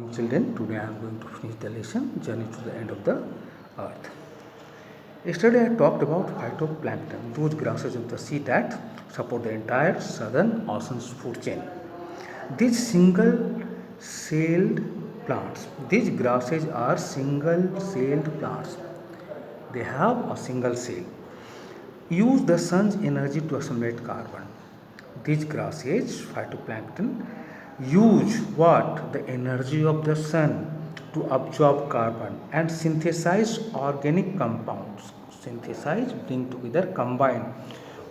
Children, today I am going to finish the lesson Journey to the End of the Earth. Yesterday I talked about phytoplankton, those grasses in the sea that support the entire southern ocean's food chain. These single-celled plants, these grasses are single-celled plants. They have a single cell. Use the sun's energy to assimilate carbon. These grasses, phytoplankton, use what? The energy of the sun to absorb carbon and synthesize organic compounds. Synthesize, bring together, combine.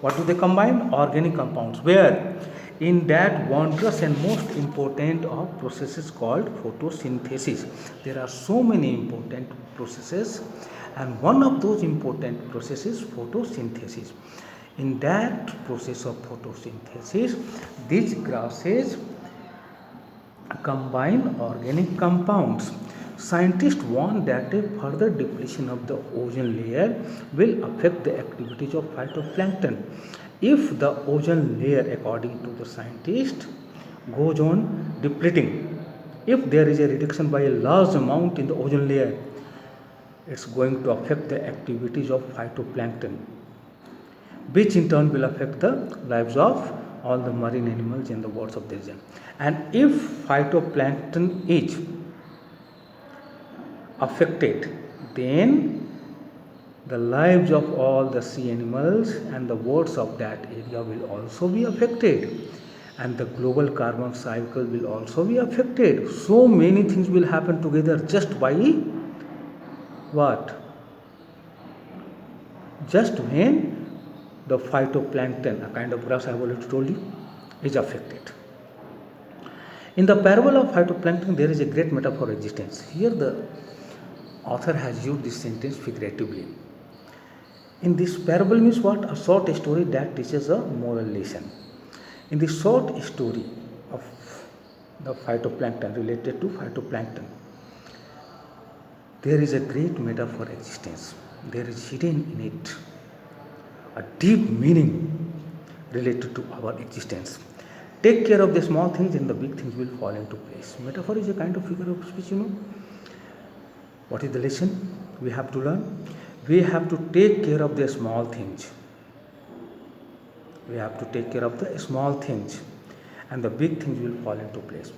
What do they combine? Organic compounds. Where? In that wondrous and most important of processes called photosynthesis. There are so many important processes, and one of those important processes photosynthesis. In that process of photosynthesis, these grasses combine organic compounds. Scientists warn that a further depletion of the ozone layer will affect the activities of phytoplankton. If the ozone layer, according to the scientists, goes on depleting, if there is a reduction by a large amount in the ozone layer, it's going to affect the activities of phytoplankton, which in turn will affect the lives of all the marine animals in the waters of the region. And if phytoplankton is affected, then the lives of all the sea animals and the waters of that area will also be affected, and the global carbon cycle will also be affected. So many things will happen together just by what? Just when the phytoplankton, a kind of grass I have already told you, is affected. In the parable of phytoplankton, there is a great metaphor existence. Here the author has used this sentence figuratively. In this parable means what? A short story that teaches a moral lesson. In the short story of the phytoplankton, related to phytoplankton, there is a great metaphor existence. There is hidden in it a deep meaning related to our existence. Take care of the small things and the big things will fall into place. Metaphor is a kind of figure of speech, What is the lesson we have to learn? We have to take care of the small things. We have to take care of the small things, and the big things will fall into place.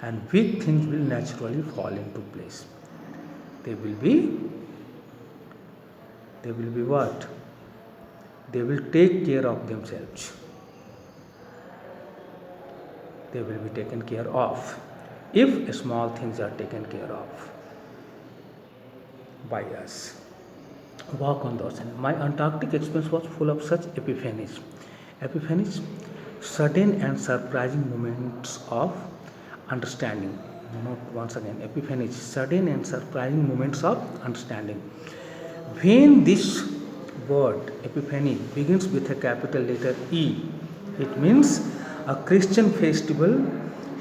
And big things will naturally fall into place. They will be what? They will take care of themselves. They will be taken care of if small things are taken care of by us. Walk on the ocean. My Antarctic experience was full of such epiphanies. Epiphanies, sudden and surprising moments of understanding. Note once again, epiphanies, sudden and surprising moments of understanding. When this word epiphany begins with a capital letter E, it means a Christian festival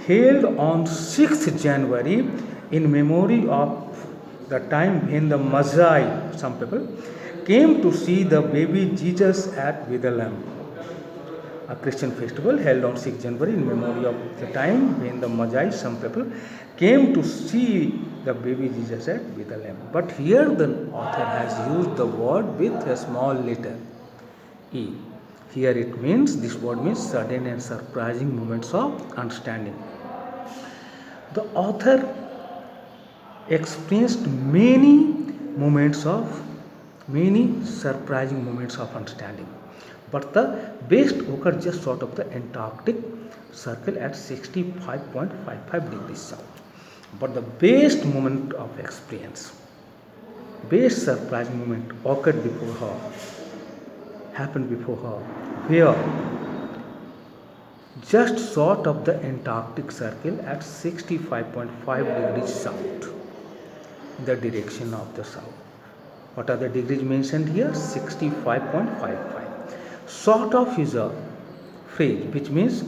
held on 6th January in memory of the time when the Magi, some people, came to see the baby Jesus at Bethlehem. A Christian festival held on 6th January in memory of the time when the Magi, some people, came to see the baby Jesus at Bethlehem. But here the author has used the word with a small letter E. Here it means, this word means sudden and surprising moments of understanding. The author experienced many surprising moments of understanding, but the best occurred just short of the Antarctic Circle at 65.55 degrees south. But the best moment of experience, best surprising moment occurred before her, happened before her, where? Just short of the Antarctic Circle at 65.5 degrees south, the direction of the south. What are the degrees mentioned here? 65.55. Short of is a phrase which means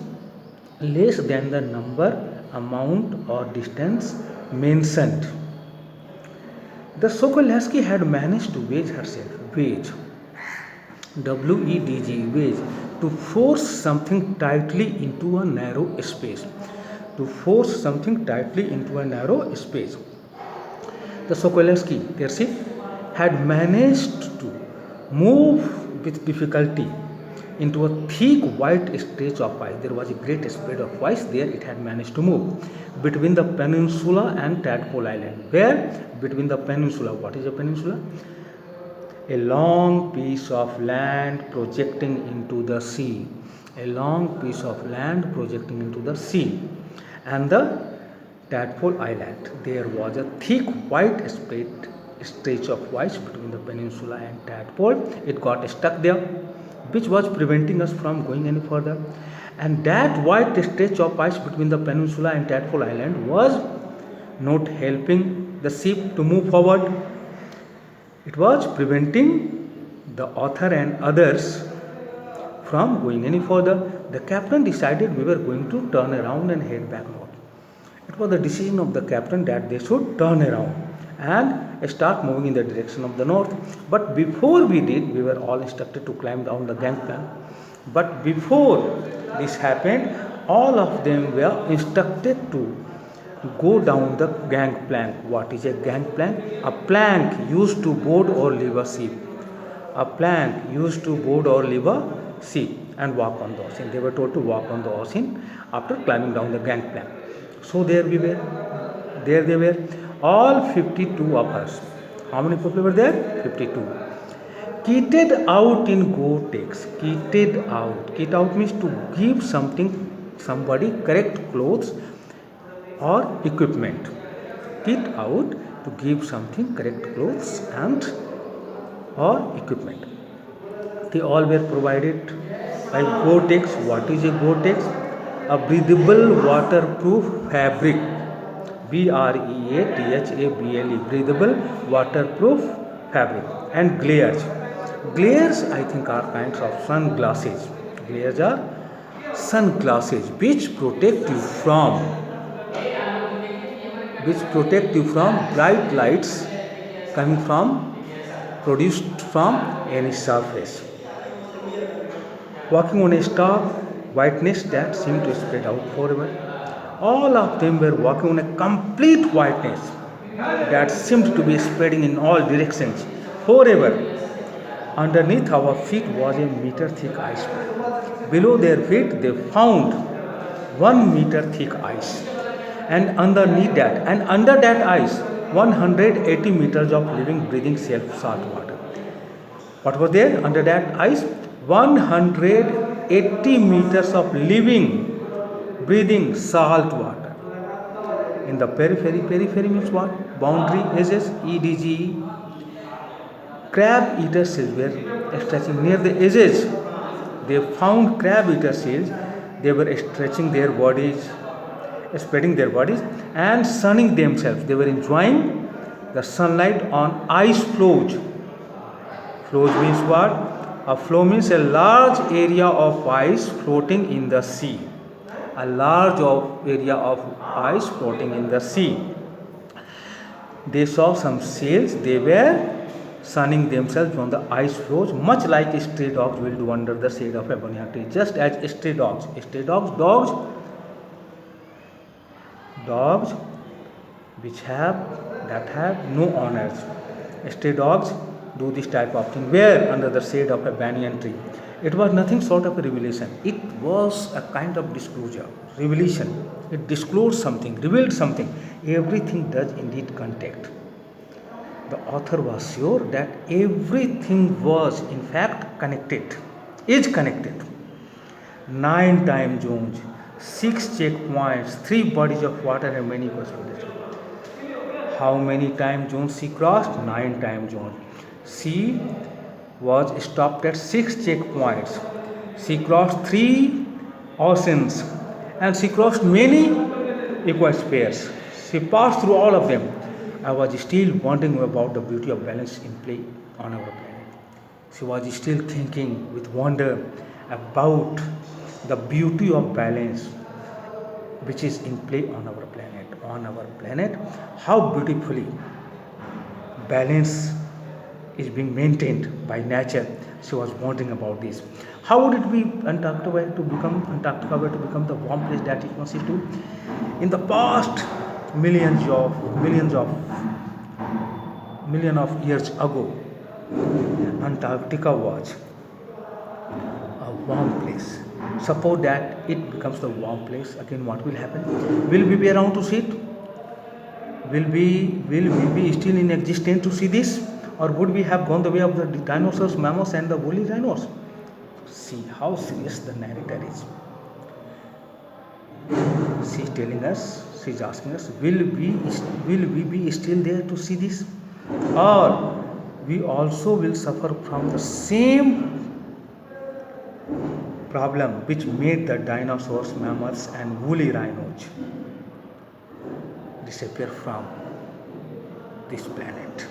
less than the number, amount or distance mentioned. The Sokolovsky had managed to wedge herself, wedge, W-E-D-G, wedge, to force something tightly into a narrow space. to force something tightly into a narrow space. The Sokolowski, their ship, had managed to move with difficulty into a thick white stretch of ice. There was a great spread of ice there. It had managed to move between the peninsula and Tadpole Island. Where? Between the peninsula. What is a peninsula? A long piece of land projecting into the sea. A long piece of land projecting into the sea. And the Tadpole Island. There was a thick white stretch of ice between the peninsula and Tadpole. It got stuck there, which was preventing us from going any further. And that white stretch of ice between the peninsula and Tadpole Island was not helping the ship to move forward. It was preventing the author and others from going any further. The captain decided we were going to turn around and head back north. It was the decision of the captain that they should turn around and start moving in the direction of the north. But before we did, we were all instructed to climb down the gangplank. But before this happened, all of them were instructed to go down the gangplank. What is a gangplank? A plank used to board or leave a ship. A plank used to board or leave a ship and walk on the ocean. They were told to walk on the ocean after climbing down the gangplank. So there we were. There they were. All 52 of us. How many people were there? 52. Kitted out in Gore-Tex. Kitted out. Kit out means to give somebody correct clothes or equipment. Kit out to give something correct clothes and or equipment. They all were provided by Gore-Tex. What is a Gore-Tex? A breathable waterproof fabric. BREATHABLE. Breathable waterproof fabric. And glares. Glares, I think, are kinds of sunglasses. Glares are sunglasses which protect you from bright lights produced from any surface. Walking on a stark whiteness that seemed to spread out forever. All of them were walking on a complete whiteness that seemed to be spreading in all directions forever. Underneath our feet was a meter thick ice. Below their feet they found 1 meter thick ice. And under that ice, 180 meters of living, breathing, salt water. What was there under that ice? 180 meters of living, breathing, salt water. In the periphery means what? Boundary edges, EDGE. Crab eater seals were stretching near the edges. They found crab eater seals. They were stretching their bodies, spreading their bodies and sunning themselves. They were enjoying the sunlight on ice floes. Floes means what? A floe means a large area of ice floating in the sea. A large area of ice floating in the sea. They saw some sails. They were sunning themselves on the ice floes, much like stray dogs will do under the shade of a banyan tree. Just as stray dogs which have no owners. Stray dogs do this type of thing. Where? Under the shade of a banyan tree. It was nothing short of a revelation. It was a kind of disclosure, revelation. It disclosed something, revealed something. Everything does indeed connect. The author was sure that everything was in fact connected, is connected. 9 time zones, 6 checkpoints, 3 bodies of water and many possibilities. How many time zones she crossed? 9 time zones. She was stopped at 6 checkpoints. She crossed 3 oceans and she crossed many ecospheres. She passed through all of them. I was still wondering about the beauty of balance in play on our planet. She was still thinking with wonder about the beauty of balance which is in play on our planet. On our planet, how beautifully balance is being maintained by nature. She was wondering about this. How would it be Antarctica were to become the warm place that it must do? In the past million of years ago, Antarctica was a warm place. Suppose that it becomes the warm place, again what will happen? Will we be around to see it? Will we be still in existence to see this? Or would we have gone the way of the dinosaurs, mammals and the woolly rhinos? See how serious the narrator is. She's telling us, she's asking us, will we be still there to see this? Or we also will suffer from the same problem which made the dinosaurs, mammals and woolly rhinos disappear from this planet.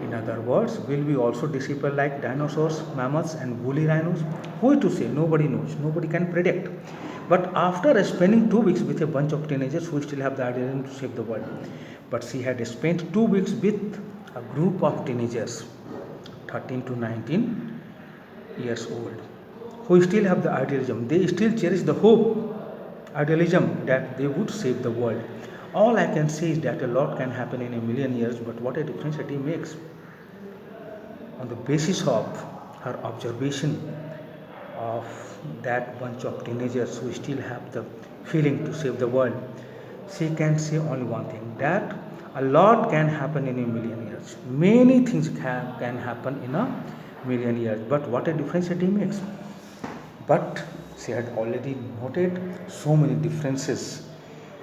In other words, will we also disappear like dinosaurs, mammals and woolly rhinos? Who is to say? Nobody knows. Nobody can predict. But after spending 2 weeks with a bunch of teenagers who still have the idea to save the world, but she had spent 2 weeks with a group of teenagers, 13 to 19 years old, who still have the idealism. They still cherish the hope, idealism that they would save the world. All I can say is that a lot can happen in a million years, but what a difference it makes. On the basis of her observation of that bunch of teenagers who still have the feeling to save the world, she can say only one thing, that a lot can happen in a million years. Many things can happen in a million years, but what a difference it makes. But she had already noted so many differences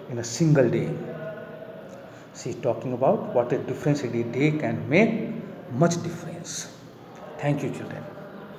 in a single day. She is talking about what a difference a day can make, much difference. Thank you, children.